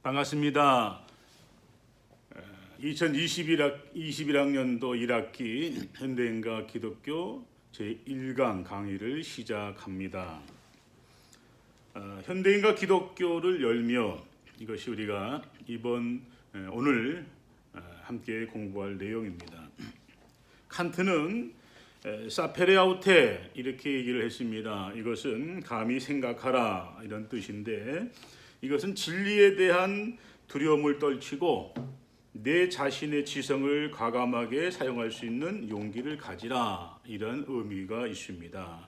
반갑습니다. 2021학년도 1학기 현대인과 기독교 제1강 강의를 시작합니다. 현대인과 기독교를 열며 이것이 우리가 오늘 함께 공부할 내용입니다. 칸트는 사페레아우테 이렇게 얘기를 했습니다. 이것은 감히 생각하라 이런 뜻인데, 이것은 진리에 대한 두려움을 떨치고 내 자신의 지성을 과감하게 사용할 수 있는 용기를 가지라, 이런 의미가 있습니다.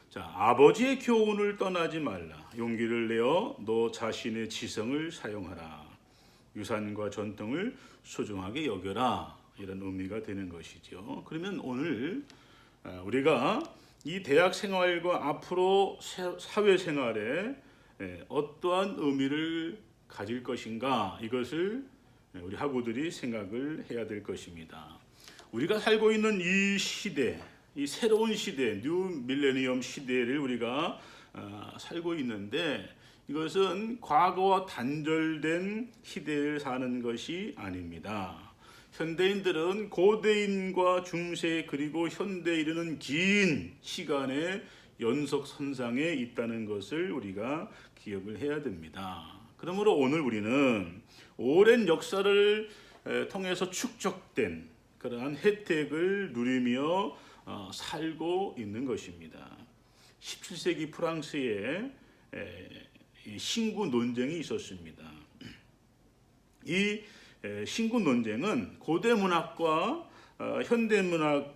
자, 아버지의 교훈을 떠나지 말라. 용기를 내어 너 자신의 지성을 사용하라. 유산과 전통을 소중하게 여겨라. 이런 의미가 되는 것이죠. 그러면 오늘 우리가 이 대학 생활과 앞으로 사회 생활에 어떠한 의미를 가질 것인가, 이것을 우리 학우들이 생각을 해야 될 것입니다. 우리가 살고 있는 이 시대, 이 새로운 시대, 뉴 밀레니엄 시대를 우리가 살고 있는데, 이것은 과거와 단절된 시대를 사는 것이 아닙니다. 현대인들은 고대인과 중세 그리고 현대에 이르는 긴 시간의 연속선상에 있다는 것을 우리가 기억을 해야 됩니다. 그러므로 오늘 우리는 오랜 역사를 통해서 축적된 그러한 혜택을 누리며 살고 있는 것입니다. 17세기 프랑스에 신구 논쟁이 있었습니다. 이 신구 논쟁은 고대 문학과 현대 문학의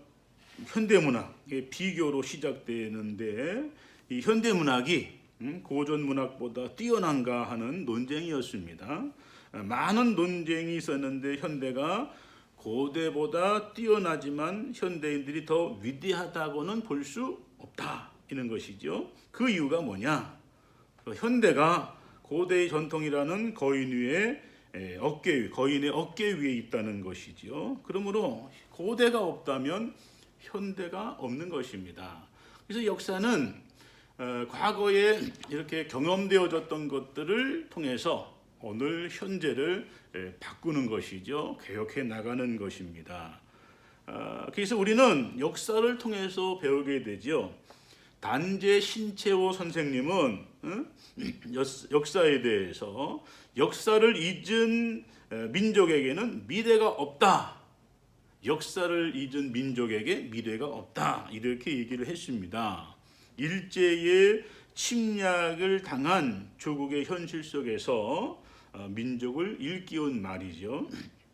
비교로 시작되는데, 이 현대 문학이 고전 문학보다 뛰어난가 하는 논쟁이었습니다. 많은 논쟁이 있었는데 현대가 고대보다 뛰어나지만 현대인들이 더 위대하다고는 볼 수 없다, 이런 것이죠. 그 이유가 뭐냐? 현대가 고대의 전통이라는 거인의 어깨 위에 있다는 것이죠. 그러므로 고대가 없다면 현대가 없는 것입니다. 그래서 역사는 과거에 이렇게 경험되어졌던 것들을 통해서 오늘 현재를 바꾸는 것이죠. 개혁해 나가는 것입니다. 그래서 우리는 역사를 통해서 배우게 되죠. 단재 신채호 선생님은 역사에 대해서 역사를 잊은 민족에게는 미래가 없다. 역사를 잊은 민족에게 미래가 없다. 이렇게 얘기를 했습니다. 일제의 침략을 당한 조국의 현실 속에서 민족을 일깨운 말이죠.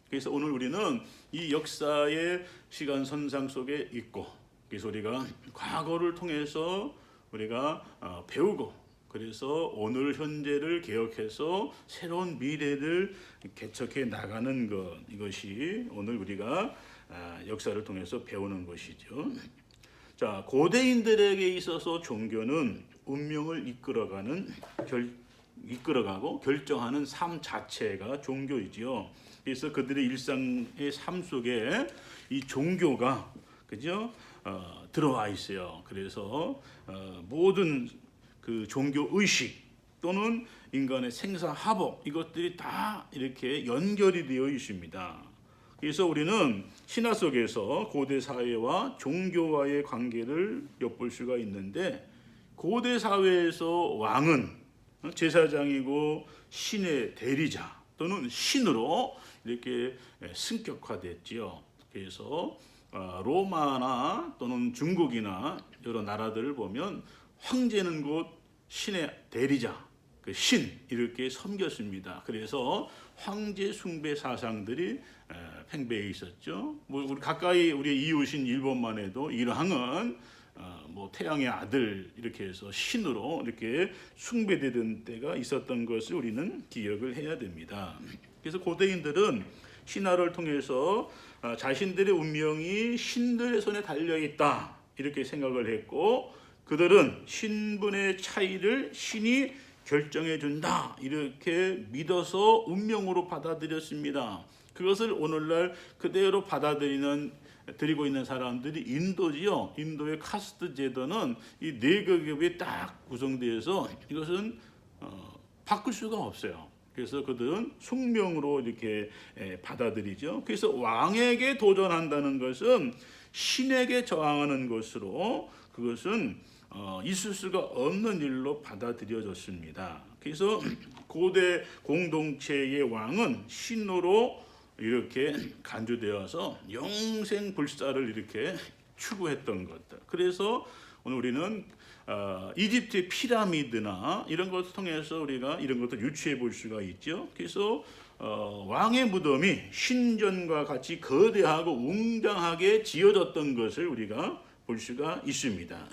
그래서 오늘 우리는 이 역사의 시간 선상 속에 있고, 그래서 우리가 과거를 통해서 우리가 배우고, 그래서 오늘 현재를 개혁해서 새로운 미래를 개척해 나가는 것, 이것이 오늘 우리가 역사를 통해서 배우는 것이죠. 자, 고대인들에게 있어서 종교는 운명을 이끌어가고 결정하는 삶 자체가 종교이지요. 그래서 그들의 일상의 삶 속에 이 종교가 들어와 있어요. 그래서 모든 그 종교 의식 또는 인간의 생사화복, 이것들이 다 이렇게 연결이 되어 있습니다. 그래서 우리는 신화 속에서 고대 사회와 종교와의 관계를 엿볼 수가 있는데, 고대 사회에서 왕은 제사장이고 신의 대리자 또는 신으로 이렇게 승격화됐지요. 그래서 로마나 또는 중국이나 여러 나라들을 보면 황제는 곧 신의 대리자, 그 신, 이렇게 섬겼습니다. 그래서 황제 숭배 사상들이 팽배해 있었죠. 우리 가까이 우리 이웃인 일본만 해도 일왕은 태양의 아들 이렇게 해서 신으로 이렇게 숭배되던 때가 있었던 것을 우리는 기억을 해야 됩니다. 그래서 고대인들은 신화를 통해서 자신들의 운명이 신들의 손에 달려 있다, 이렇게 생각을 했고, 그들은 신분의 차이를 신이 결정해 준다, 이렇게 믿어서 운명으로 받아들였습니다. 그것을 오늘날 그대로 드리고 있는 사람들이 인도지요. 인도의 카스트 제도는 이 네 계급이 딱 구성되어서 이것은 바꿀 수가 없어요. 그래서 그들은 숙명으로 이렇게 받아들이죠. 그래서 왕에게 도전한다는 것은 신에게 저항하는 것으로 그것은 있을 수가 없는 일로 받아들여졌습니다. 그래서 고대 공동체의 왕은 신으로 이렇게 간주되어서 영생 불사를 이렇게 추구했던 것들. 그래서 오늘 우리는 이집트의 피라미드나 이런 것을 통해서 우리가 이런 것도 유추해 볼 수가 있죠. 그래서 왕의 무덤이 신전과 같이 거대하고 웅장하게 지어졌던 것을 우리가 볼 수가 있습니다.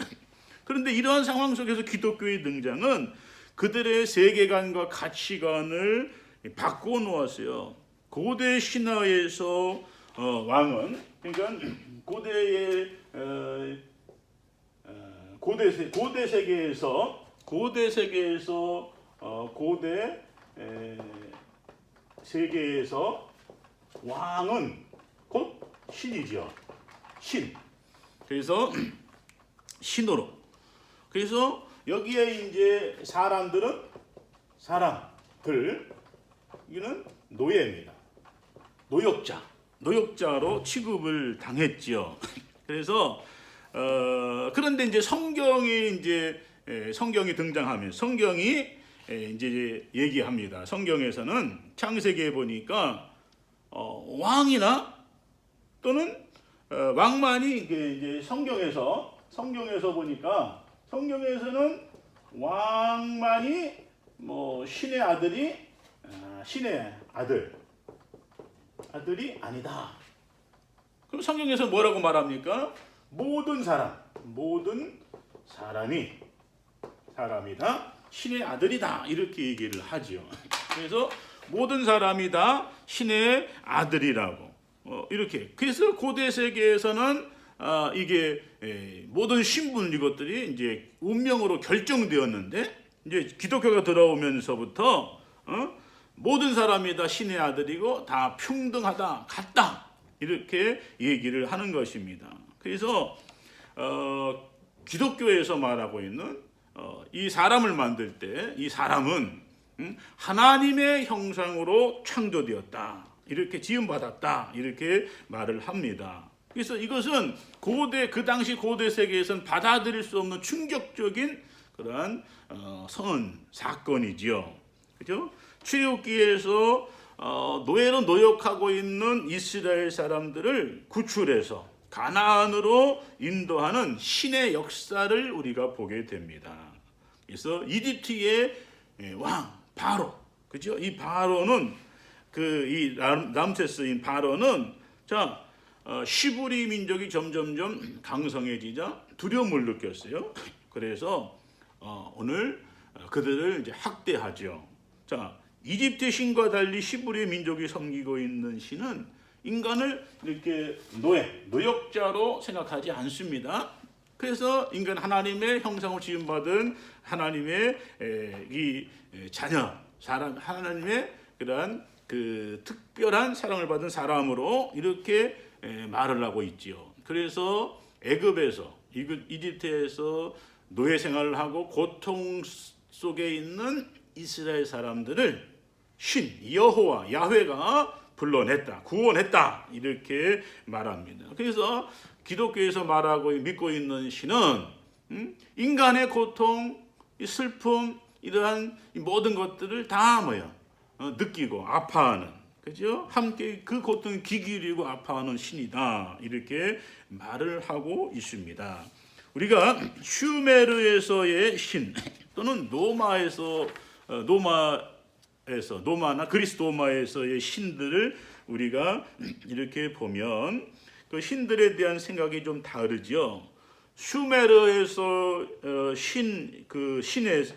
그런데 이러한 상황 속에서 기독교의 등장은 그들의 세계관과 가치관을 바꾸어 놓았어요. 고대 신화에서 왕은 그러니까 고대의 고대 세계에서 고대 세계에서 왕은 곧 신이죠. 신. 그래서 신으로. 그래서 여기에 이제 사람들 이는 노예입니다. 노역자로 취급을 당했지요. 그래서 그런데 이제 성경이 등장하면 성경이 이제 얘기합니다. 성경에서는 창세기에 보니까 왕이나 또는 왕만이 이제 성경에서 보니까 성경에서는 왕만이 신의 아들이 아니다. 그럼 성경에서 뭐라고 말합니까? 모든 사람이다 신의 아들이다 이렇게 얘기를 하지요. 그래서 모든 사람이 다 신의 아들이라고 이렇게. 그래서 고대 세계에서는 이게 모든 신분 이것들이 이제 운명으로 결정되었는데 이제 기독교가 들어오면서부터 모든 사람이 다 신의 아들이고 다 평등하다, 같다 이렇게 얘기를 하는 것입니다. 그래서 기독교에서 말하고 있는 이 사람을 만들 때 이 사람은 하나님의 형상으로 창조되었다, 이렇게 지음받았다 이렇게 말을 합니다. 그래서 이것은 그 당시 고대 세계에서는 받아들일 수 없는 충격적인 그러한 사건이지요. 그죠? 출애굽기에서 노예로 노역하고 있는 이스라엘 사람들을 구출해서 가나안으로 인도하는 신의 역사를 우리가 보게 됩니다. 그래서 이집트의 왕 바로, 그죠? 이 바로는 이 람세스인 바로는 시브리 민족이 점점점 강성해지자 두려움을 느꼈어요. 그래서 오늘 그들을 이제 학대하죠. 이집트 신과 달리 시브리 민족이 섬기고 있는 신은 인간을 이렇게 노역자로 생각하지 않습니다. 그래서 인간 하나님의 형상을 지음받은 하나님의 이 자녀, 하나님의 그러한 그 특별한 사랑을 받은 사람으로 이렇게 말을 하고 있지요. 그래서 이집트에서 노예 생활을 하고 고통 속에 있는 이스라엘 사람들을 신 여호와 야훼가 불러냈다, 구원했다 이렇게 말합니다. 그래서 기독교에서 말하고 믿고 있는 신은 인간의 고통, 슬픔 이러한 모든 것들을 다 느끼고 아파하는, 그죠? 함께 그 고통에 귀 기울이고 아파하는 신이다 이렇게 말을 하고 있습니다. 우리가 슈메르에서의 신 또는 노마나 그리스 로마에서의 신들을 우리가 이렇게 보면 그 신들에 대한 생각이 좀 다르죠. 슈메르에서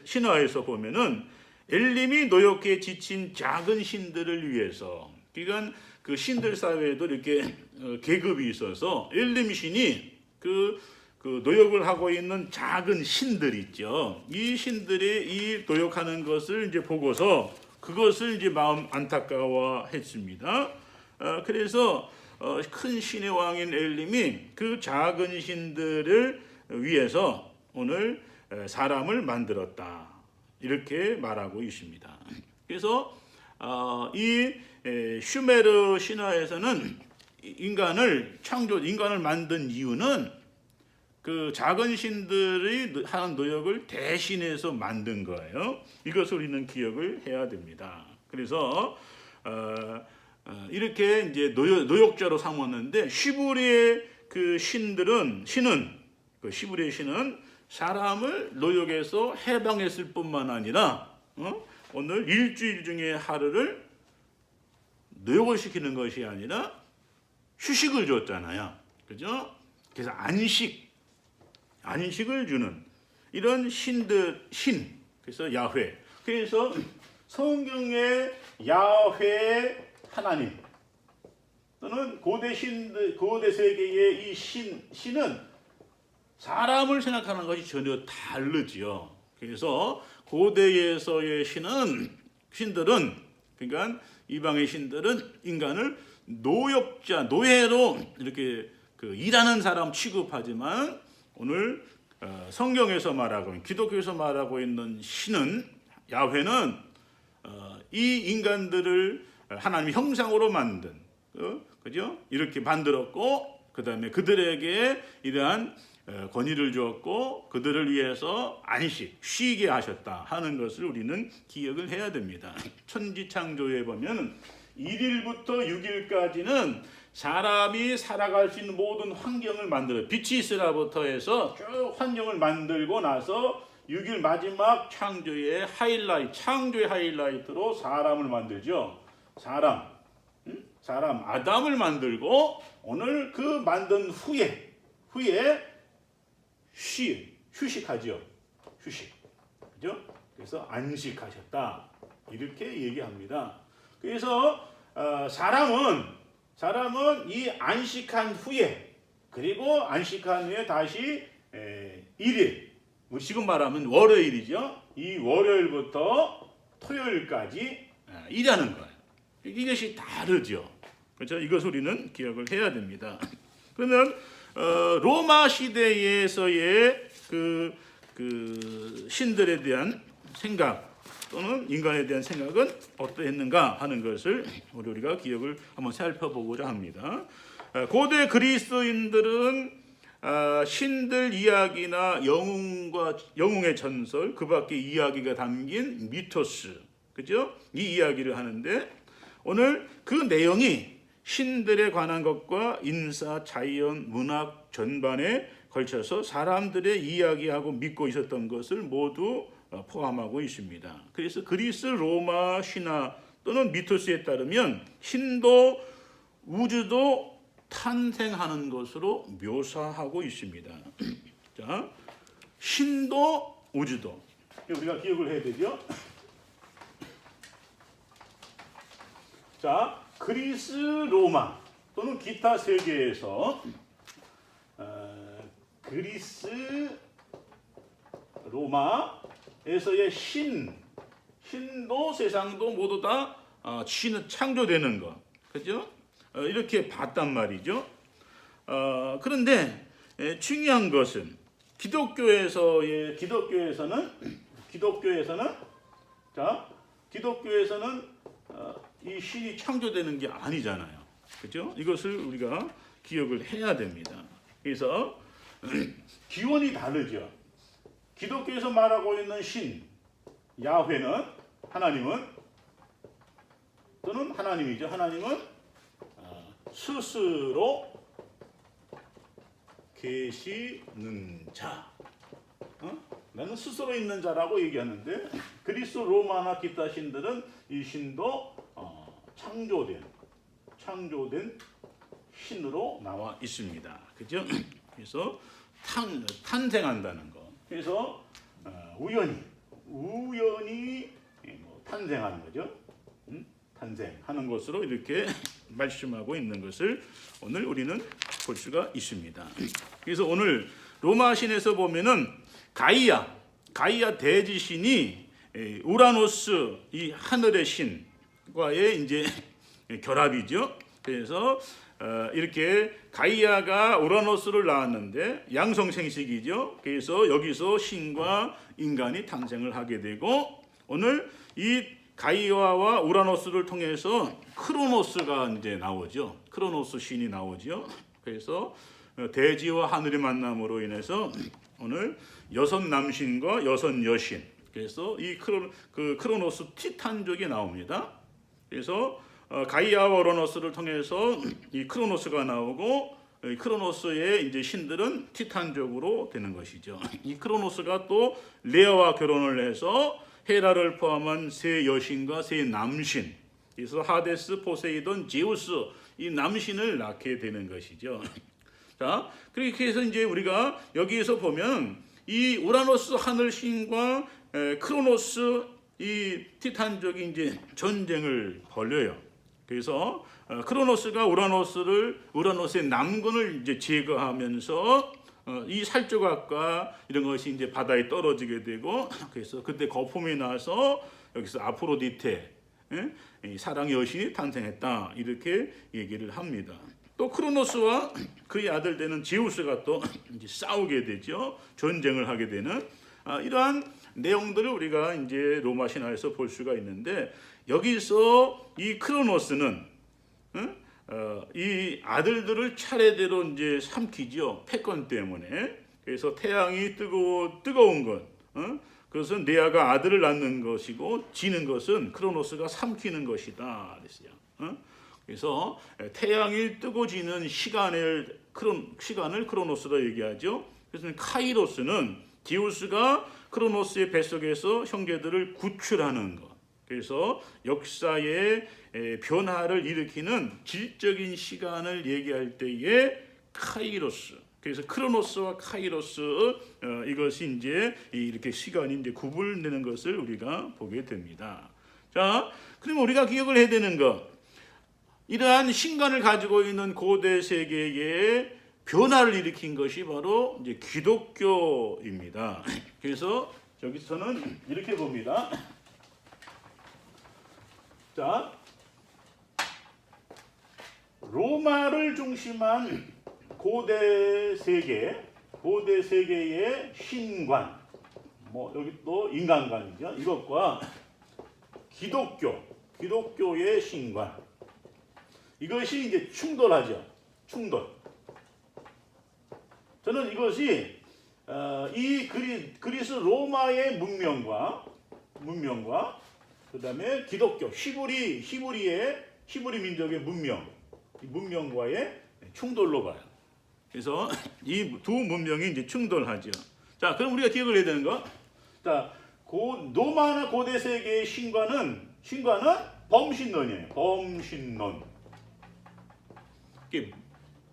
신화에서 보면은 엘림이 노역에 지친 작은 신들을 위해서, 그러니까 그 신들 사회에도 이렇게 계급이 있어서 엘림 신이 그 노역을 하고 있는 작은 신들 있죠. 이 신들이 이 노역하는 것을 이제 보고서 그것을 이제 마음 안타까워했습니다. 그래서 큰 신의 왕인 엘림이 그 작은 신들을 위해서 오늘 사람을 만들었다 이렇게 말하고 있습니다. 그래서 이 슈메르 신화에서는 인간을 만든 이유는 그 작은 신들이 하는 노역을 대신해서 만든 거예요. 이것을 우리는 기억을 해야 됩니다. 그래서 이렇게 이제 노역자로 삼았는데 시브리의 그 신은 시브리의 신은 사람을 노역에서 해방했을 뿐만 아니라 오늘 일주일 중에 하루를 노역을 시키는 것이 아니라 휴식을 줬잖아요. 그죠? 그래서 안식을 주는 이런 신, 그래서 야훼. 그래서 성경의 야훼 하나님 또는 고대 세계의 이 신은 사람을 생각하는 것이 전혀 다르지요. 그래서 고대에서의 신들은 그러니까 이방의 신들은 인간을 노예로 이렇게 일하는 사람 취급하지만 오늘 성경에서 말하고 있는, 기독교에서 말하고 있는 신은 야훼는 이 인간들을 하나님 형상으로 만든 그죠? 이렇게 만들었고 그다음에 그들에게 이러한 권위를 주었고 그들을 위해서 쉬게 하셨다 하는 것을 우리는 기억을 해야 됩니다. 천지창조에 보면 1일부터 6일까지는 사람이 살아갈 수 있는 모든 환경을 만들어요. 빛이 있으라부터 해서 쭉 환경을 만들고 나서 6일 마지막 창조의 하이라이트로 사람을 만들죠. 사람 아담을 만들고 오늘 그 만든 후에 휴식하죠. 그죠? 그래서 안식하셨다. 이렇게 얘기합니다. 그래서 사람은 이 안식한 후에 그리고 안식한 후에 다시 1일 지금 말하면 월요일이죠. 이 월요일부터 토요일까지 일하는 거예요. 이것이 다르죠. 그렇죠? 이것을 우리는 기억을 해야 됩니다. 그러면 로마 시대에서의 그 신들에 대한 생각 또는 인간에 대한 생각은 어떠했는가 하는 것을 우리가 기억을 한번 살펴보고자 합니다. 고대 그리스도인들은 신들 이야기나 영웅의 전설, 그 밖에 이야기가 담긴 미토스, 그죠? 이 이야기를 하는데 오늘 그 내용이 신들에 관한 것과 인사, 자연, 문학 전반에 걸쳐서 사람들의 이야기하고 믿고 있었던 것을 모두 포함하고 있습니다. 그래서 그리스 로마 신화 또는 미토스에 따르면 신도 우주도 탄생하는 것으로 묘사하고 있습니다. 자, 신도 우주도 우리가 기억을 해야 되죠. 자, 그리스 로마 또는 기타 세계에서 그리스 로마에서의 신도 세상도 모두 다 창조되는 것, 그죠? 이렇게 봤단 말이죠. 그런데 중요한 것은 기독교에서는 이 신이 창조되는 게 아니잖아요. 그죠? 이것을 우리가 기억을 해야 됩니다. 그래서 기원이 다르죠. 기독교에서 말하고 있는 신, 야훼는 하나님이죠. 하나님은 스스로 계시는 자. 나는 스스로 있는 자라고 얘기하는데 그리스 로마나 기타 신들은 이 신도 창조된 신으로 나와 있습니다. 그죠? 그래서 탄생한다는 거. 그래서 우연히 탄생하는 거죠. 탄생하는 것으로 이렇게 말씀하고 있는 것을 오늘 우리는 볼 수가 있습니다. 그래서 오늘 로마 신에서 보면은 가이아 대지신이 우라노스 이 하늘의 신과의 이제 결합이죠. 그래서 이렇게 가이아가 우라노스를 낳았는데 양성생식이죠. 그래서 여기서 신과 인간이 탄생을 하게 되고 오늘 이 가이아와 우라노스를 통해서 크로노스가 이제 나오죠. 크로노스 신이 나오죠. 그래서 대지와 하늘의 만남으로 인해서 오늘 여섯 남신과 여섯 여신. 그래서 이 크로노스 티탄족이 나옵니다. 그래서 가이아와 우라노스를 통해서 이 크로노스가 나오고 이 크로노스의 이제 신들은 티탄족으로 되는 것이죠. 이 크로노스가 또 레아와 결혼을 해서 헤라를 포함한 세 여신과 세 남신, 그래서 하데스, 포세이돈, 제우스 이 남신을 낳게 되는 것이죠. 자, 그렇게 해서 이제 우리가 여기에서 보면 이 우라노스 하늘신과 크로노스 이 티탄족이 이제 전쟁을 벌여요. 그래서 크로노스가 우라노스의 남군을 이제 제거하면서 이 살조각과 이런 것이 이제 바다에 떨어지게 되고, 그래서 그때 거품이 나서 여기서 아프로디테, 이 사랑의 여신이 탄생했다 이렇게 얘기를 합니다. 또 크로노스와 그의 아들 되는 제우스가 또 이제 싸우게 되죠. 전쟁을 하게 되는 이러한 내용들을 우리가 이제 로마 신화에서 볼 수가 있는데, 여기서 이 크로노스는 이 아들들을 차례대로 이제 삼키죠. 패권 때문에. 그래서 태양이 뜨거운 것, 그것은 레아가 아들을 낳는 것이고 지는 것은 크로노스가 삼키는 것이다 그랬어요. 그래서 태양이 뜨고 지는 시간을 크로노스라 얘기하죠. 그래서 카이로스는 제우스가 크로노스의 뱃속에서 형제들을 구출하는 것. 그래서 역사의 변화를 일으키는 질적인 시간을 얘기할 때에 카이로스. 그래서 크로노스와 카이로스 이것이 이제 이렇게 시간이 이제 구분되는 것을 우리가 보게 됩니다. 자, 그러면 우리가 기억을 해야 되는 것, 이러한 신간을 가지고 있는 고대 세계의 변화를 일으킨 것이 바로 이제 기독교입니다. 그래서 여기서는 이렇게 봅니다. 자, 로마를 중심한 고대 세계의 신관, 여기 또 인간관이죠. 이것과 기독교의 신관, 이것이 이제 충돌하죠. 충돌. 저는 이것이 이 그리스 로마의 문명과 그다음에 기독교 히브리 민족의 문명과의 충돌로 봐요. 그래서 이 두 문명이 이제 충돌하죠. 자, 그럼 우리가 기억을 해야 되는 거. 자, 로마나 고대 세계의 신관은 범신론이에요. 범신론.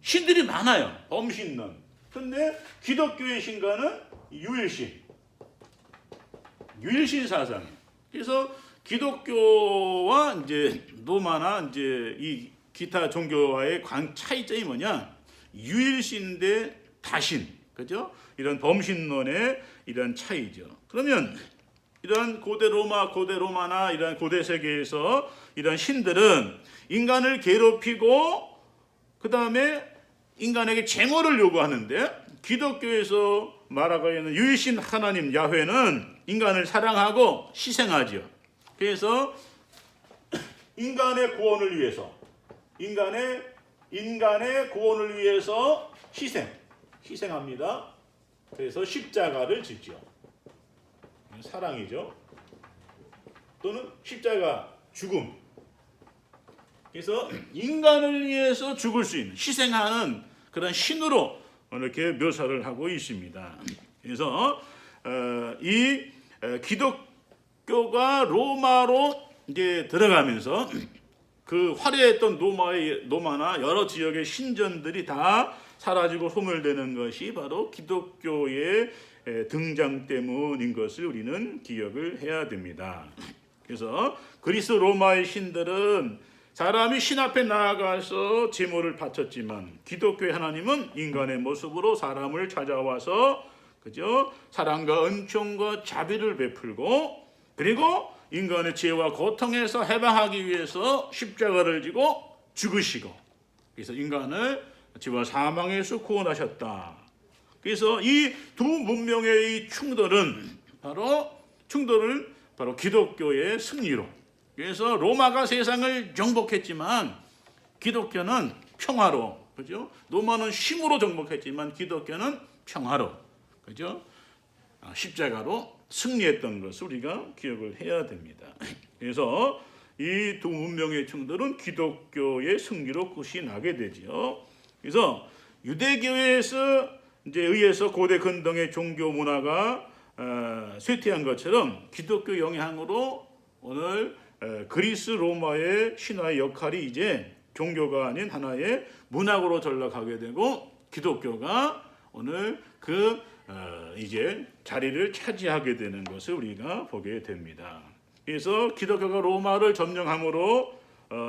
신들이 많아요. 범신론. 근데 기독교의 신관은 유일신 사상이에요. 그래서 기독교와 이제 로마나 이제 이 기타 종교와의 차이점이 뭐냐? 유일신 대 다신, 그죠? 이런 범신론의 이런 차이죠. 그러면 이런 고대 로마나 이런 고대 세계에서 이런 신들은 인간을 괴롭히고 그 다음에 인간에게 제물을 요구하는데, 기독교에서 말하고 있는 유일신 하나님 야훼는 인간을 사랑하고 희생하죠. 그래서 인간의 구원을 위해서 희생합니다. 그래서 십자가를 짓죠. 사랑이죠. 또는 십자가 죽음. 그래서 인간을 위해서 죽을 수 있는, 희생하는 그런 신으로 이렇게 묘사를 하고 있습니다. 그래서 이 기독교가 로마로 이제 들어가면서 그 화려했던 로마나 여러 지역의 신전들이 다 사라지고 소멸되는 것이 바로 기독교의 등장 때문인 것을 우리는 기억을 해야 됩니다. 그래서 그리스 로마의 신들은 사람이 신 앞에 나아가서 제물을 바쳤지만, 기독교의 하나님은 인간의 모습으로 사람을 찾아와서 그죠? 사랑과 은총과 자비를 베풀고, 그리고 인간의 죄와 고통에서 해방하기 위해서 십자가를 지고 죽으시고, 그래서 인간을 죄와 사망에서 구원하셨다. 그래서 이 두 문명의 이 충돌을 바로 기독교의 승리로, 그래서 로마가 세상을 정복했지만 기독교는 평화로, 그죠? 로마는 힘으로 정복했지만 기독교는 평화로, 그죠? 십자가로 승리했던 것을 우리가 기억을 해야 됩니다. 그래서 이 두 문명의 충돌은 기독교의 승리로 끝이 나게 되지요. 그래서 유대교에서 이제 의해서 고대 근동의 종교 문화가 쇠퇴한 것처럼 기독교 영향으로 오늘 그리스 로마의 신화의 역할이 이제 종교가 아닌 하나의 문학으로 전락하게 되고 기독교가 오늘 이제 자리를 차지하게 되는 것을 우리가 보게 됩니다. 그래서 기독교가 로마를 점령함으로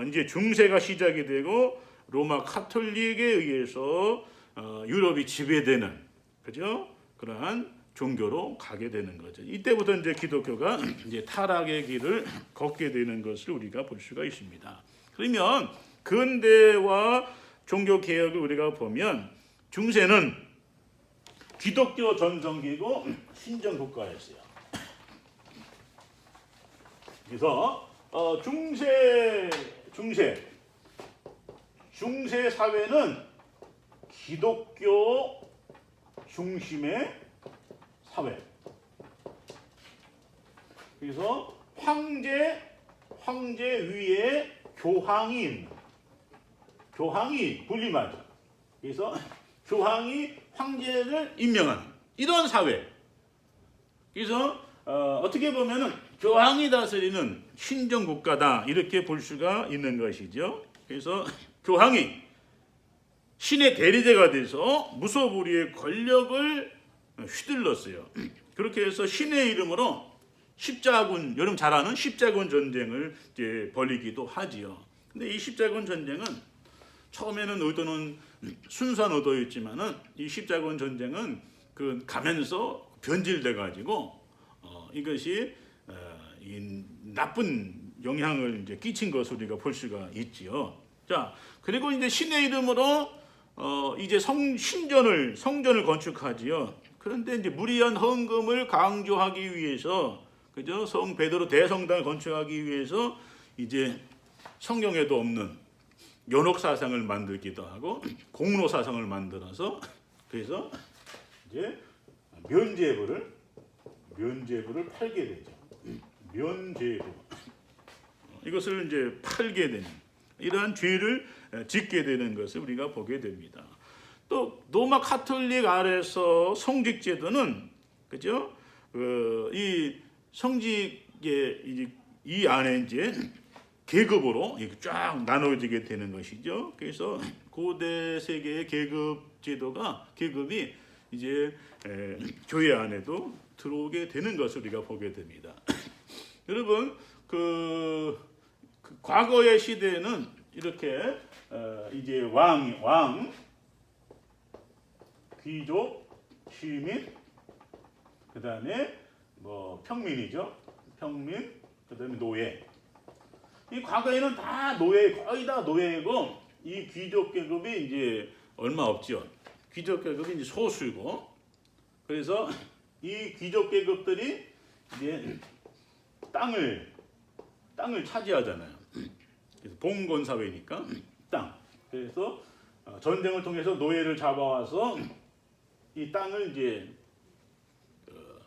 이제 중세가 시작이 되고 로마 카톨릭에 의해서 유럽이 지배되는, 그죠? 그러한 종교로 가게 되는 거죠. 이때부터 이제 기독교가 이제 타락의 길을 걷게 되는 것을 우리가 볼 수가 있습니다. 그러면 근대와 종교 개혁을 우리가 보면 중세는 기독교 전성기고 신정 국가였어요. 그래서 중세 사회는 기독교 중심의 사회. 그래서 황제 위에 교황이 군림하죠. 그래서 교황이 황제를 임명하는 이런 사회. 그래서 어떻게 보면은 교황이 다스리는 신정 국가다 이렇게 볼 수가 있는 것이죠. 그래서 교황이 신의 대리자가 돼서 무소불위의 권력을 휘둘렀어요. 그렇게 해서 신의 이름으로 십자군, 여러분 잘 아는 십자군 전쟁을 이제 벌이기도 하지요. 근데 이 십자군 전쟁은 처음에는 의도는 순수한 의도였지만은 이 십자군 전쟁은 가면서 변질돼 가지고 이것이 이 나쁜 영향을 이제 끼친 것을 우리가 볼 수가 있지요. 자, 그리고 이제 신의 이름으로 이제 성전을 건축하지요. 그런데 이제 무리한 헌금을 강조하기 위해서, 그죠? 성 베드로 대성당을 건축하기 위해서 이제 성경에도 없는 연옥 사상을 만들기도 하고 공로 사상을 만들어서 그래서 이제 면죄부를 팔게 되죠. 면죄부. 이것을 이제 팔게 되는 이러한 죄를 짓게 되는 것을 우리가 보게 됩니다. 또 로마 카톨릭 아래서 성직 제도는, 그죠? 이 성직의 이 안에 이제 계급으로 쫙 나눠지게 되는 것이죠. 그래서 고대 세계의 계급이 이제 교회 안에도 들어오게 되는 것을 우리가 보게 됩니다. 여러분 과거의 시대에는 이렇게 이제 왕, 귀족, 시민, 그 다음에 평민이죠. 평민, 그 다음에 노예. 이 과거에는 다 거의 다 노예고 이 귀족 계급이 이제 얼마 없죠. 귀족 계급이 이제 소수고, 그래서 이 귀족 계급들이 이제 땅을 차지하잖아요. 그래서 봉건 사회니까 땅. 그래서 전쟁을 통해서 노예를 잡아와서 이 땅을 이제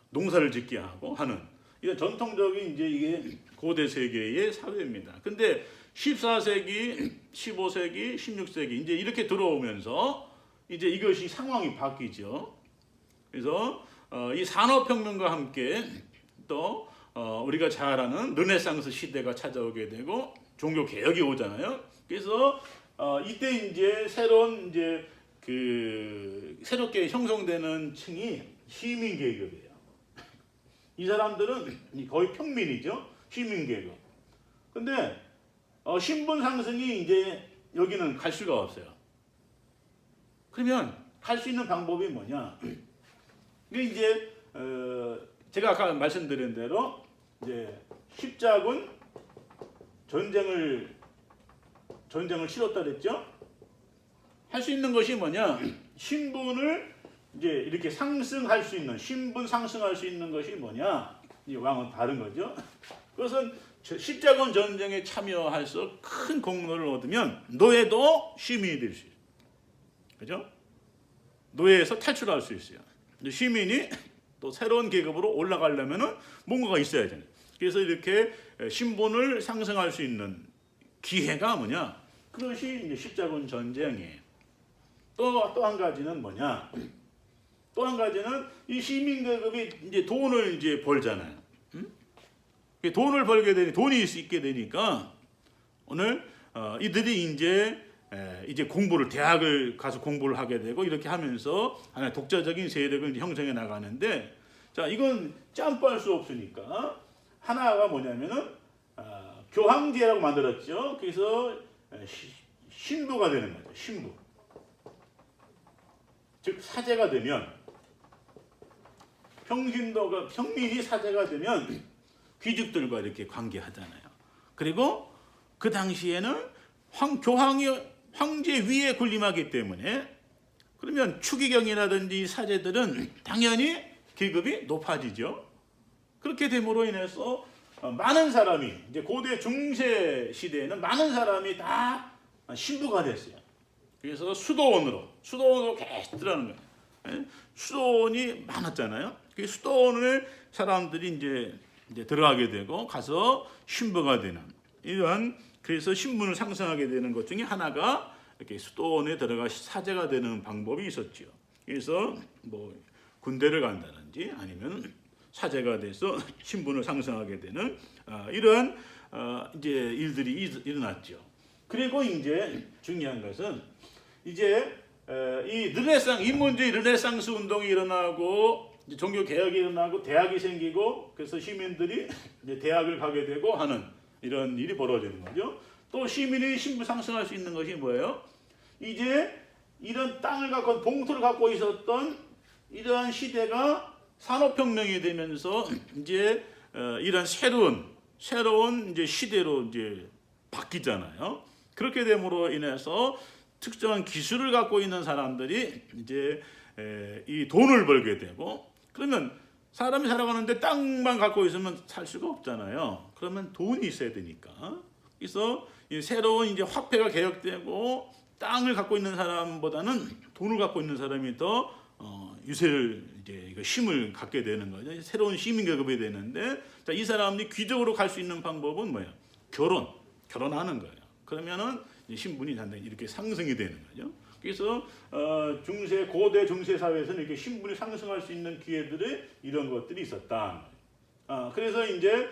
농사를 짓게 하고 하는 이런 전통적인 이제 이게 고대 세계의 사회입니다. 근데 14세기, 15세기, 16세기 이제 이렇게 들어오면서 이제 이것이 상황이 바뀌죠. 그래서 이 산업혁명과 함께 또 우리가 잘 아는 르네상스 시대가 찾아오게 되고 종교 개혁이 오잖아요. 그래서 이때 이제 새로운 이제 새롭게 형성되는 층이 시민 계급이에요. 이 사람들은 거의 평민이죠. 시민 계급. 근데 신분 상승이 이제 여기는 갈 수가 없어요. 그러면 갈 수 있는 방법이 뭐냐? 이게 이제 제가 아까 말씀드린 대로 이제 십자군 전쟁을 치렀다 그랬죠. 할 수 있는 것이 뭐냐? 신분을 이제 이렇게 상승할 수 있는 신분 상승할 수 있는 것이 뭐냐? 이 왕은 다른 거죠. 그것은 십자군 전쟁에 참여해서 큰 공로를 얻으면 노예도 시민이 될 수 있어요. 그죠? 노예에서 탈출할 수 있어요. 근데 시민이 또 새로운 계급으로 올라가려면은 뭔가가 있어야 되는. 그래서 이렇게 신분을 상승할 수 있는 기회가 뭐냐? 그것이 이제 십자군 전쟁이에요. 또 한 가지는 뭐냐? 또 한 가지는 이 시민 계급이 이제 돈을 이제 벌잖아요. 돈을 벌게 되니 돈이 있게 되니까 오늘 이들이 이제 공부를 대학을 가서 공부를 하게 되고 이렇게 하면서 하나의 독자적인 세력을 형성해 나가는데 자 이건 짬뽕할 수 없으니까 하나가 뭐냐면은 교황제라고 만들었죠. 그래서 신부가 되는 거죠. 신부. 즉 사제가 되면 평민이 사제가 되면 귀족들과 이렇게 관계하잖아요. 그리고 그 당시에는 교황이 황제 위에 군림하기 때문에 그러면 추기경이라든지 사제들은 당연히 계급이 높아지죠. 그렇게 됨으로 인해서 많은 사람이 이제 고대 중세 시대에는 많은 사람이 다 신부가 됐어요. 그래서 수도원으로 계속 들어가는 거예요. 수도원이 많았잖아요. 그 수도원에 사람들이 이제 들어가게 되고 가서 신부가 되는 이러한 그래서 신분을 상승하게 되는 것 중에 하나가 이렇게 수도원에 들어가 사제가 되는 방법이 있었죠. 그래서 뭐 군대를 간다든지 아니면 사제가 돼서 신분을 상승하게 되는 이러한 이제 일들이 일어났죠. 그리고 이제 중요한 것은 이제 이 인문주의 르네상스 운동이 일어나고 종교 개혁이 일어나고 대학이 생기고 그래서 시민들이 이제 대학을 가게 되고 하는 이런 일이 벌어지는 거죠. 또 시민이 신분 상승할 수 있는 것이 뭐예요? 이제 이런 땅을 갖고 봉투를 갖고 있었던 이러한 시대가 산업혁명이 되면서 이제 이런 새로운 이제 시대로 이제 바뀌잖아요. 그렇게 됨으로 인해서 특정한 기술을 갖고 있는 사람들이 이제 이 돈을 벌게 되고 그러면 사람이 살아가는데 땅만 갖고 있으면 살 수가 없잖아요. 그러면 돈이 있어야 되니까. 그래서 이 새로운 이제 화폐가 개혁되고 땅을 갖고 있는 사람보다는 돈을 갖고 있는 사람이 더 유세를 이제 힘을 갖게 되는 거죠. 새로운 시민 계급이 되는데 자, 이 사람이 귀족으로 갈 수 있는 방법은 뭐예요? 결혼하는 거예요. 그러면은 신분이 단단히 이렇게 상승이 되는 거죠. 그래서 고대 중세 사회에서는 이렇게 신분이 상승할 수 있는 기회들이 이런 것들이 있었다. 그래서 이제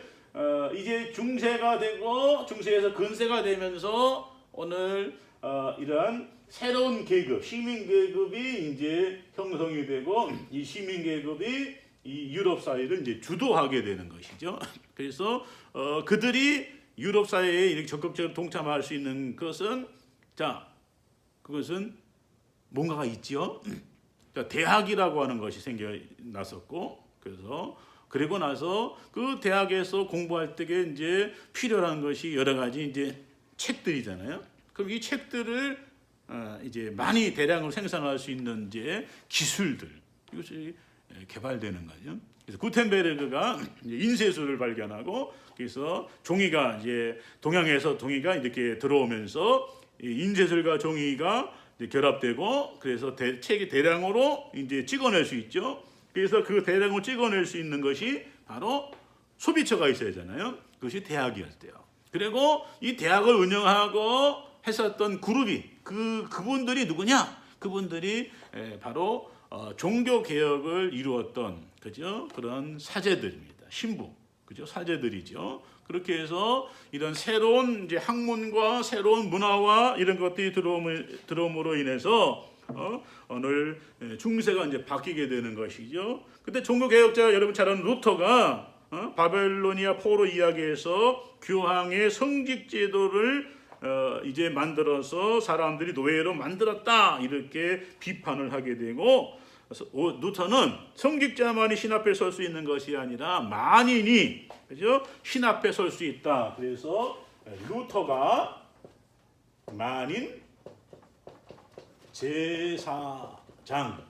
중세가 되고 중세에서 근세가 되면서 오늘 이러한 새로운 계급, 시민 계급이 이제 형성이 되고 이 시민 계급이 이 유럽 사회를 이제 주도하게 되는 것이죠. 그래서 그들이 유럽 사회에 이렇게 적극적으로 동참할 수 있는 것은 그것은 뭔가가 있죠. 대학이라고 하는 것이 생겨났었고 그리고 나서 그 대학에서 공부할 때 이제 필요한 것이 여러 가지 이제 책들이잖아요. 그럼 이 책들을 이제 많이 대량으로 생산할 수 있는 이제 기술들 이것이 개발되는 거죠. 그래서 구텐베르그가 인쇄술을 발견하고 그래서 종이가 이제 동양에서 종이가 이렇게 들어오면서 인쇄술과 종이가 이제 결합되고 그래서 책이 대량으로 이제 찍어낼 수 있죠. 그래서 그 대량으로 찍어낼 수 있는 것이 바로 소비처가 있어야 하잖아요. 그것이 대학이었대요. 그리고 이 대학을 운영하고 했었던 그룹이 그분들이 누구냐? 그분들이 바로 종교 개혁을 이루었던 그죠? 그런 사제들입니다. 신부. 그죠? 사제들이죠. 그렇게 해서 이런 새로운 이제 학문과 새로운 문화와 이런 것들이 들어옴으로 인해서 오늘 중세가 이제 바뀌게 되는 것이죠. 그때 종교 개혁자 여러분 잘 아는 루터가 바벨로니아 포로 이야기에서 교황의 성직 제도를 이제 만들어서 사람들이 노예로 만들었다 이렇게 비판을 하게 되고 루터는 성직자만이 신 앞에 설 수 있는 것이 아니라 만인이 그죠? 신 앞에 설 수 있다. 그래서 루터가 만인 제사장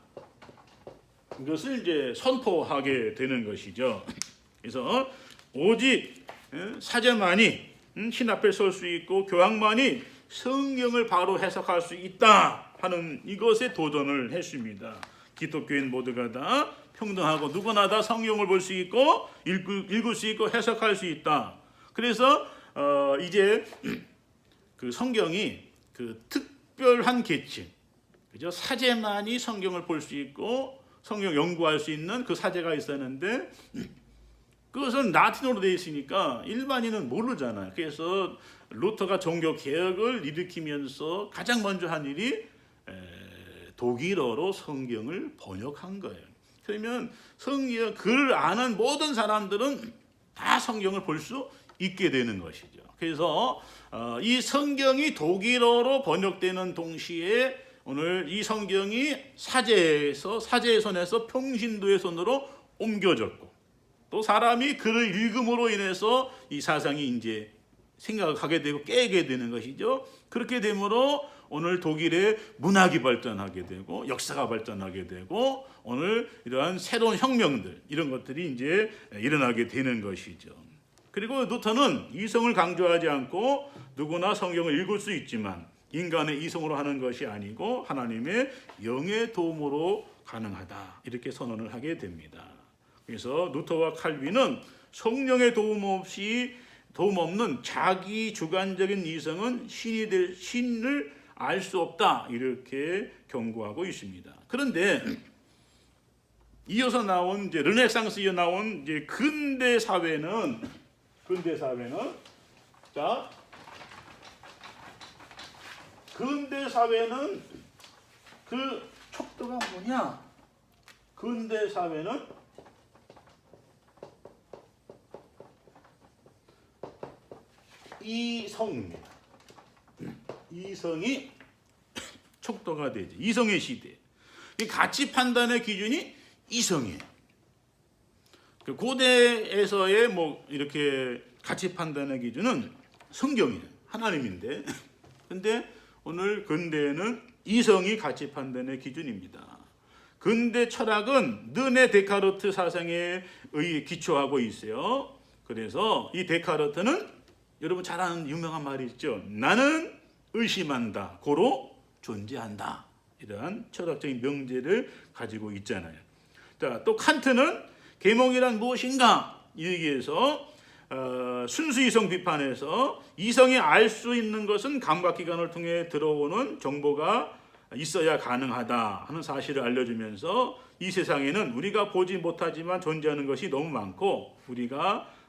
이것을 이제 선포하게 되는 것이죠. 그래서 오직 사제만이 신 앞에 설 수 있고 교황만이 성경을 바로 해석할 수 있다 하는 이것에 도전을 했습니다. 기독교인 모두가 다 평등하고 누구나 다 성경을 볼 수 있고 읽을 수 있고 해석할 수 있다. 그래서 이제 그 성경이 그 특별한 계층, 그죠? 사제만이 성경을 볼 수 있고 성경 연구할 수 있는 그 사제가 있었는데 그것은 라틴어로 되어 있으니까 일반인은 모르잖아요. 그래서 루터가 종교 개혁을 일으키면서 가장 먼저 한 일이 독일어로 성경을 번역한 거예요. 그러면 성경 글을 아는 모든 사람들은 다 성경을 볼 수 있게 되는 것이죠. 그래서 이 성경이 독일어로 번역되는 동시에 오늘 이 성경이 사제의 손에서 평신도의 손으로 옮겨졌고 또 사람이 글을 읽음으로 인해서 이 사상이 이제 생각을 하게 되고 깨게 되는 것이죠. 그렇게 되므로 오늘 독일의 문학이 발전하게 되고 역사가 발전하게 되고 오늘 이러한 새로운 혁명들 이런 것들이 이제 일어나게 되는 것이죠. 그리고 루터는 이성을 강조하지 않고 누구나 성경을 읽을 수 있지만 인간의 이성으로 하는 것이 아니고 하나님의 영의 도움으로 가능하다 이렇게 선언을 하게 됩니다. 그래서 루터와 칼빈은 성령의 도움 없는 자기 주관적인 이성은 신을 알 수 없다 이렇게 경고하고 있습니다. 그런데 이어서 나온 이제 르네상스에 나온 이제 근대 사회는 그 척도가 뭐냐? 근대 사회는 이성입니다. 이성이 척도가 되죠. 이성의 시대. 가치 판단의 기준이 이성이에요. 고대에서의 뭐 이렇게 가치 판단의 기준은 성경이에요. 하나님인데. 근데 오늘 근대에는 이성이 가치 판단의 기준입니다. 근대 철학은 르네 데카르트 사상에 기초하고 있어요. 그래서 이 데카르트는 여러분 잘 아는 유명한 말이 있죠. 나는 의심한다. 고로 존재한다. 이러한 철학적인 명제를 가지고 있잖아요. 자, 또 칸트는 계몽이란 무엇인가? 여기에서 순수 이성 비판에서 이성이 알 수 있는 것은 감각기관을 통해 들어오는 정보가 있어야 가능하다 하는 사실을 알려주면서 이 세상에는 우리가 보지 못하지만 존재하는 것이 너무 많고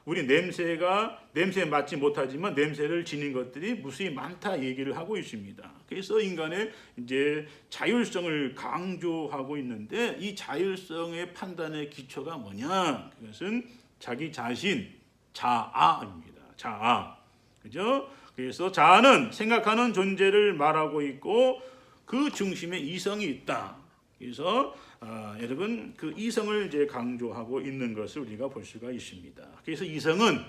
우리 냄새에 맡지 못하지만 냄새를 지닌 것들이 무수히 많다 얘기를 하고 있습니다. 그래서 인간의 이제 자율성을 강조하고 있는데 이 자율성의 판단의 기초가 뭐냐? 그것은 자기 자신, 자아입니다. 자아. 그죠? 그래서 자아는 생각하는 존재를 말하고 있고 그 중심에 이성이 있다. 그래서 여러분 그 이성을 이제 강조하고 있는 것을 우리가 볼 수가 있습니다. 그래서 이성은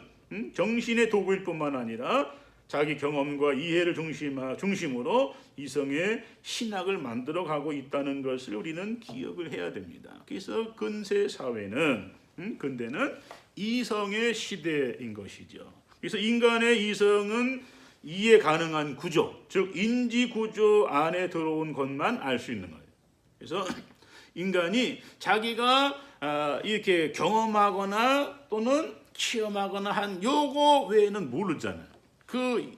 정신의 도구일 뿐만 아니라 자기 경험과 이해를 중심으로 이성의 신학을 만들어가고 있다는 것을 우리는 기억을 해야 됩니다. 그래서 근세 사회는 근대는 이성의 시대인 것이죠. 그래서 인간의 이성은 이해 가능한 구조, 즉 인지 구조 안에 들어온 것만 알 수 있는 거예요. 그래서 인간이 자기가 이렇게 경험하거나 또는 체험하거나 한 요거 외에는 모르잖아요. 그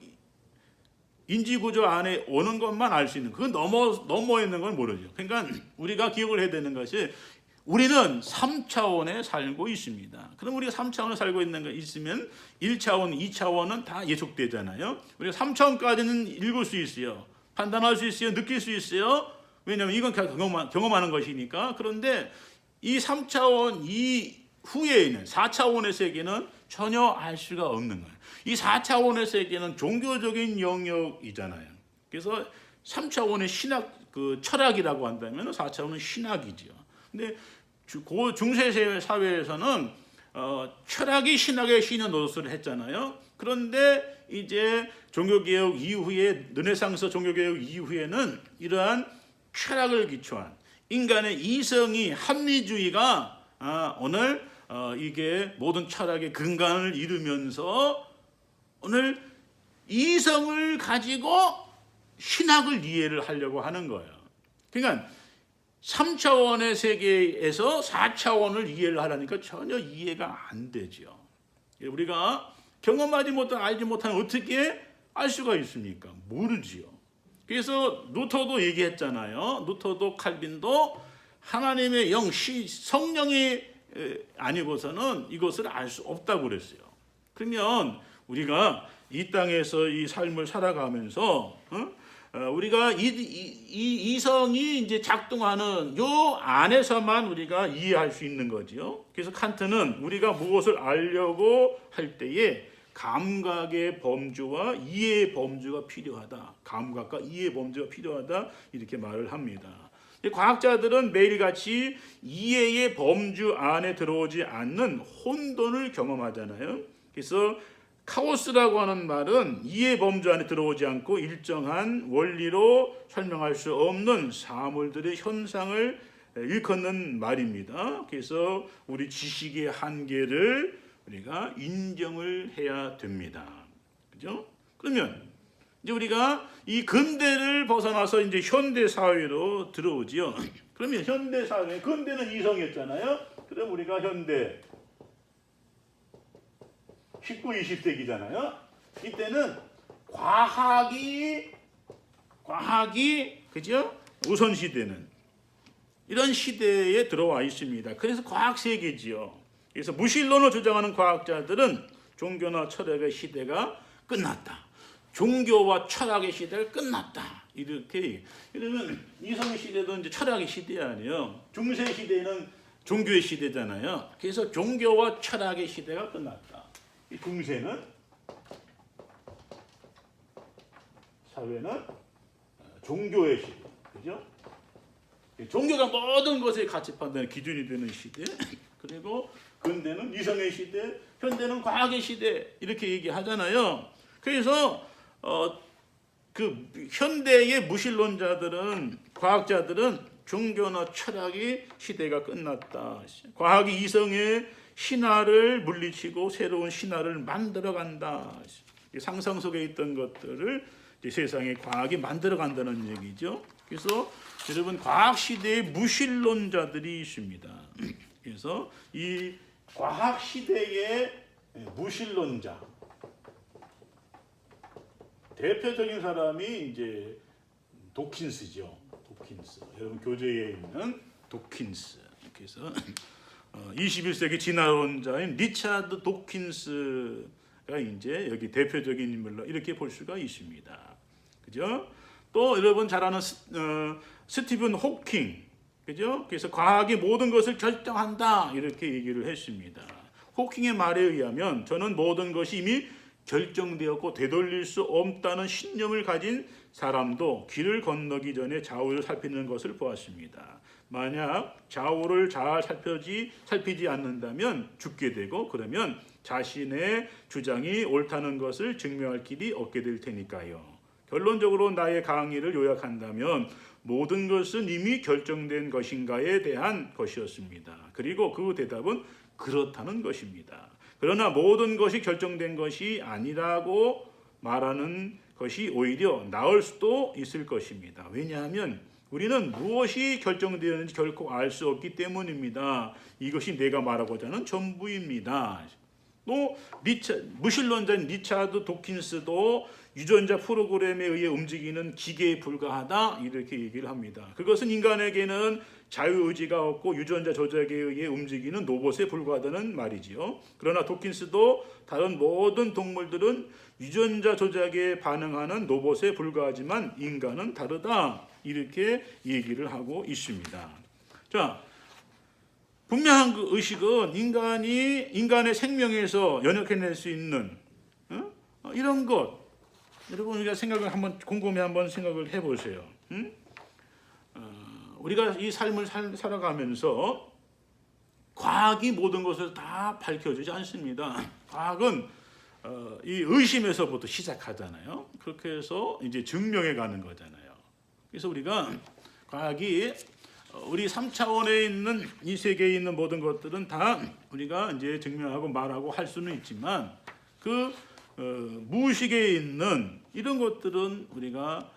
인지 구조 안에 오는 것만 알 수 있는 그 넘어 있는 건 모르죠. 그러니까 우리가 기억을 해야 되는 것이 우리는 3차원에 살고 있습니다. 그럼 우리가 3차원에 살고 있는 거 있으면 1차원, 2차원은 다 예속되잖아요. 우리가 3차원까지는 읽을 수 있어요. 판단할 수 있어요. 느낄 수 있어요. 왜냐하면 이건 경험하는 것이니까. 그런데 이 3차원 이후에 있는 4차원의 세계는 전혀 알 수가 없는 거예요. 이 4차원의 세계는 종교적인 영역이잖아요. 그래서 3차원의 신학, 철학이라고 한다면 4차원은 신학이죠. 근데 중세 사회에서는 철학이 신학의 신의 노릇을 했잖아요. 그런데 이제 종교개혁 이후에 르네상스 종교개혁 이후에는 이러한 철학을 기초한 인간의 이성이 합리주의가 오늘 이게 모든 철학의 근간을 이루면서 오늘 이성을 가지고 신학을 이해를 하려고 하는 거예요. 그러니까 3차원의 세계에서 4차원을 이해를 하려니까 전혀 이해가 안 되죠. 우리가 경험하지 못한, 알지 못한 어떻게 알 수가 있습니까? 모르지요. 그래서 루터도 얘기했잖아요. 루터도 칼빈도 하나님의 영, 성령이 아니고서는 이것을 알 수 없다고 그랬어요. 그러면 우리가 이 땅에서 이 삶을 살아가면서 우리가 이성이 이제 작동하는 요 안에서만 우리가 이해할 수 있는 거죠. 그래서 칸트는 우리가 무엇을 알려고 할 때에 감각의 범주와 이해의 범주가 필요하다. 감각과 이해의 범주가 필요하다. 이렇게 말을 합니다. 과학자들은 매일같이 이해의 범주 안에 들어오지 않는 혼돈을 경험하잖아요. 그래서 카오스라고 하는 말은 이해 범주 안에 들어오지 않고 일정한 원리로 설명할 수 없는 사물들의 현상을 일컫는 말입니다. 그래서 우리 지식의 한계를 우리가 인정을 해야 됩니다. 그죠? 그러면 이제 우리가 이 근대를 벗어나서 이제 현대 사회로 들어오지요. 그러면 현대 사회, 근대는 이성이었잖아요. 그럼 우리가 현대 19, 20세기잖아요. 이때는 과학이 그죠? 우선 시대는 이런 시대에 들어와 있습니다. 그래서 과학 세계지요. 그래서 무신론을 주장하는 과학자들은 종교나 철학의 시대가 끝났다. 종교와 철학의 시대가 끝났다. 이렇게 이러면 이성 시대도 이제 철학의 시대 아니에요. 중세 시대는 종교의 시대잖아요. 그래서 종교와 철학의 시대가 끝났다. 이 중세는 사회는 종교의 시대, 그죠? 종교가 모든 것의 가치 판단의 기준이 되는 시대. 그리고 근대는 이성의 시대, 현대는 과학의 시대 이렇게 얘기하잖아요. 그래서 그 현대의 무신론자들은 과학자들은 종교나 철학의 시대가 끝났다. 과학이 이성의 신화를 물리치고 새로운 신화를 만들어간다. 상상 속에 있던 것들을 세상의 과학이 만들어간다는 얘기죠. 그래서 여러분 과학 시대의 무신론자들이 있습니다. 그래서 이 과학 시대의 무신론자 대표적인 사람이 이제 도킨스죠. 도킨스. 여러분 교재에 있는 도킨스. 그래서 21세기 진화론자인 리차드 도킨스가 이제 여기 대표적인 인물로 이렇게 볼 수가 있습니다. 그죠? 또 여러분 잘 아는 스티븐 호킹. 그죠? 그래서 과학이 모든 것을 결정한다. 이렇게 얘기를 했습니다. 호킹의 말에 의하면 저는 모든 것이 이미 결정되었고 되돌릴 수 없다는 신념을 가진 사람도 길을 건너기 전에 좌우를 살피는 것을 보았습니다. 만약 좌우를 잘 살피지 않는다면 죽게 되고 그러면 자신의 주장이 옳다는 것을 증명할 길이 없게 될 테니까요. 결론적으로 나의 강의를 요약한다면 모든 것은 이미 결정된 것인가에 대한 것이었습니다. 그리고 그 대답은 그렇다는 것입니다. 그러나 모든 것이 결정된 것이 아니라고 말하는 것이 오히려 나을 수도 있을 것입니다. 왜냐하면 우리는 무엇이 결정되었는지 결코 알 수 없기 때문입니다. 이것이 내가 말하고자 하는 전부입니다. 또 무신론자인 리차드 도킨스도 유전자 프로그램에 의해 움직이는 기계에 불과하다 이렇게 얘기를 합니다. 그것은 인간에게는 자유의지가 없고 유전자 조작에 의해 움직이는 로봇에 불과하다는 말이지요. 그러나 도킨스도 다른 모든 동물들은 유전자 조작에 반응하는 로봇에 불과하지만 인간은 다르다 이렇게 얘기를 하고 있습니다. 자, 분명한 그 의식은 인간의 생명에서 연역해낼 수 있는 이런 것 여러분 우리가 생각을 한번 곰곰이 한번 생각을 해보세요. 우리가 이 삶을 살아가면서 과학이 모든 것을 다 밝혀주지 않습니다. 과학은 이 의심에서부터 시작하잖아요. 그렇게 해서 이제 증명해 가는 거잖아요. 그래서 우리가 과학이 우리 3차원에 있는 이 세계에 있는 모든 것들은 다 우리가 이제 증명하고 말하고 할 수는 있지만 그 무의식에 있는 이런 것들은 우리가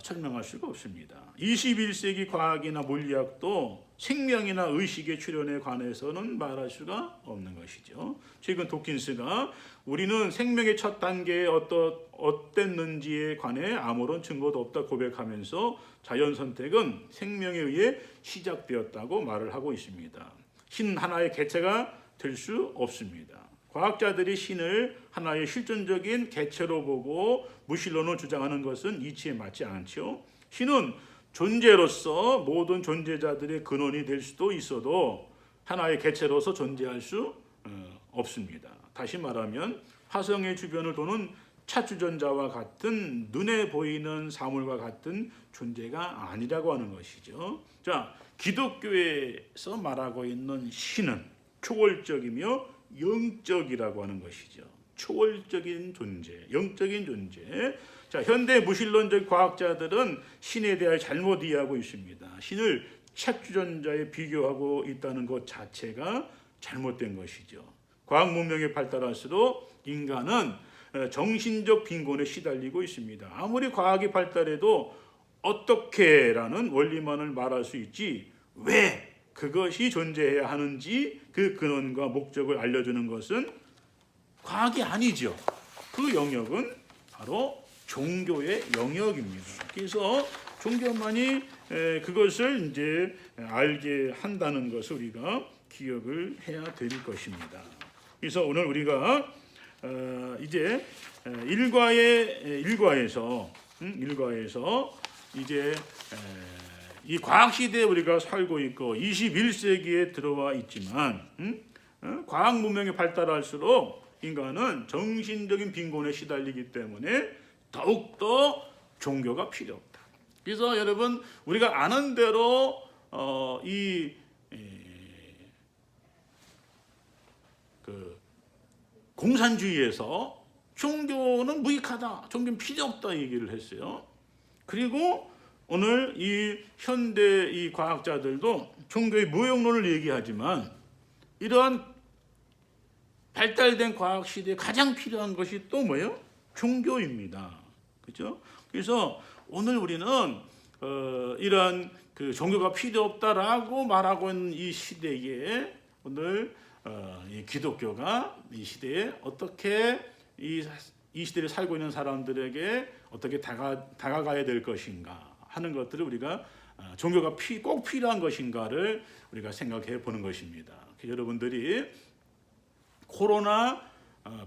설명할 수가 없습니다. 21세기 과학이나 물리학도 생명이나 의식의 출현에 관해서는 말할 수가 없는 것이죠. 최근 도킨스가 우리는 생명의 첫 단계에 어땠는지에 관해 아무런 증거도 없다 고백하면서 자연 선택은 생명에 의해 시작되었다고 말을 하고 있습니다. 신 하나의 개체가 될 수 없습니다. 과학자들이 신을 하나의 실존적인 개체로 보고 무신론을 주장하는 것은 이치에 맞지 않죠. 신은 존재로서 모든 존재자들의 근원이 될 수도 있어도 하나의 개체로서 존재할 수 없습니다. 다시 말하면 화성의 주변을 도는 차주전자와 같은 눈에 보이는 사물과 같은 존재가 아니라고 하는 것이죠. 자, 기독교에서 말하고 있는 신은 초월적이며 영적이라고 하는 것이죠. 초월적인 존재, 영적인 존재. 자, 현대 무신론적 과학자들은 신에 대해 잘못 이해하고 있습니다. 신을 차주전자에 비교하고 있다는 것 자체가 잘못된 것이죠. 과학 문명이 발달할수록 인간은 정신적 빈곤에 시달리고 있습니다. 아무리 과학이 발달해도 어떻게라는 원리만을 말할 수 있지 왜 그것이 존재해야 하는지 그 근원과 목적을 알려주는 것은 과학이 아니죠. 그 영역은 바로 종교의 영역입니다. 그래서 종교만이 그것을 이제 알게 한다는 것을 우리가 기억을 해야 될 것입니다. 그래서 오늘 우리가 이제 일과에서 이제 이 과학 시대에 우리가 살고 있고 21세기에 들어와 있지만 과학 문명이 발달할수록 인간은 정신적인 빈곤에 시달리기 때문에 더욱더 종교가 필요 없다. 그래서 여러분 우리가 아는 대로 그 공산주의에서 종교는 무익하다, 종교는 필요 없다 얘기를 했어요. 그리고 오늘 이 현대 이 과학자들도 종교의 무용론을 얘기하지만 이러한 발달된 과학 시대에 가장 필요한 것이 또 뭐예요? 종교입니다. 그렇죠? 그래서 오늘 우리는 이러한 그 종교가 필요 없다라고 말하고 있는 이 시대에 오늘 이 기독교가 이 시대에 어떻게 이 시대를 살고 있는 사람들에게 어떻게 다가가야 될 것인가 하는 것들을 우리가 종교가 꼭 필요한 것인가를 우리가 생각해 보는 것입니다. 여러분들이 코로나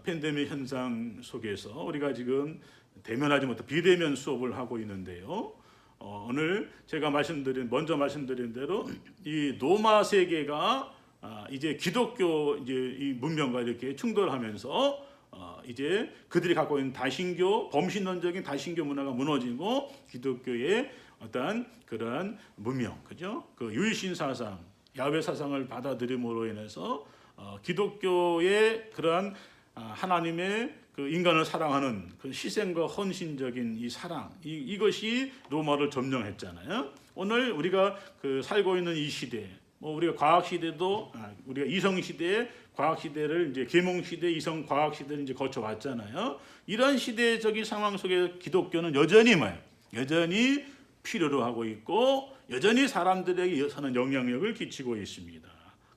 팬데믹 현상 속에서 우리가 지금 대면하지 못한 비대면 수업을 하고 있는데요. 오늘 제가 먼저 말씀드린 대로 이 노마 세계가 이제 기독교 이제 이 문명과 이렇게 충돌하면서 이제 그들이 갖고 있는 다신교 범신론적인 다신교 문화가 무너지고 기독교의 어떤 그런 문명, 그죠? 그 유일신 사상, 야훼 사상을 받아들임으로 인해서 기독교의 그러한 하나님의 그 인간을 사랑하는 그 희생과 헌신적인 이 사랑, 이것이 로마를 점령했잖아요. 오늘 우리가 그 살고 있는 이 시대, 우리가 과학 시대도 우리가 이성 시대에 과학 시대를 이제 계몽 시대, 이성 과학 시대를 이제 거쳐 왔잖아요. 이런 시대적인 상황 속에 기독교는 여전히 여전히 필요로 하고 있고 여전히 사람들에게 여서는 영향력을 끼치고 있습니다.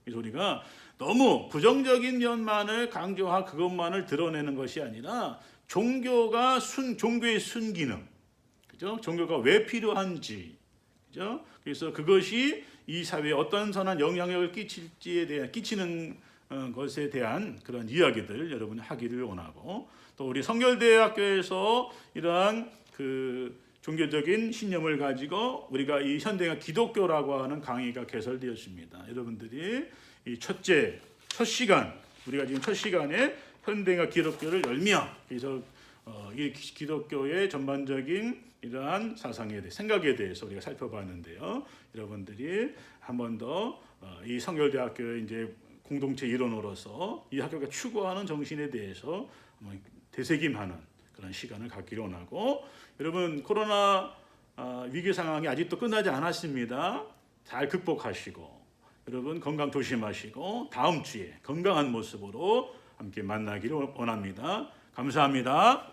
그래서 우리가 너무 부정적인 면만을 강조하고 그것만을 드러내는 것이 아니라 종교의 순기능, 그죠? 종교가 왜 필요한지, 그죠? 그래서 그것이 이 사회에 어떤 선한 영향력을 끼치는 것에 대한 그런 이야기들 여러분이 하기를 원하고 또 우리 성결대학교에서 이러한 그 종교적인 신념을 가지고 우리가 이 현대가 기독교라고 하는 강의가 개설되었습니다. 여러분들이 이 첫 시간 우리가 지금 첫 시간에 현대가 기독교를 열며 그래서 이 기독교의 전반적인 이러한 생각에 대해서 우리가 살펴봤는데요. 여러분들이 한 번 더 이 성결대학교의 이제 공동체 일원으로서 이 학교가 추구하는 정신에 대해서 되새김하는 그런 시간을 갖기를 원하고 여러분 코로나 위기 상황이 아직도 끝나지 않았습니다. 잘 극복하시고 여러분 건강 조심하시고 다음 주에 건강한 모습으로 함께 만나기를 원합니다. 감사합니다.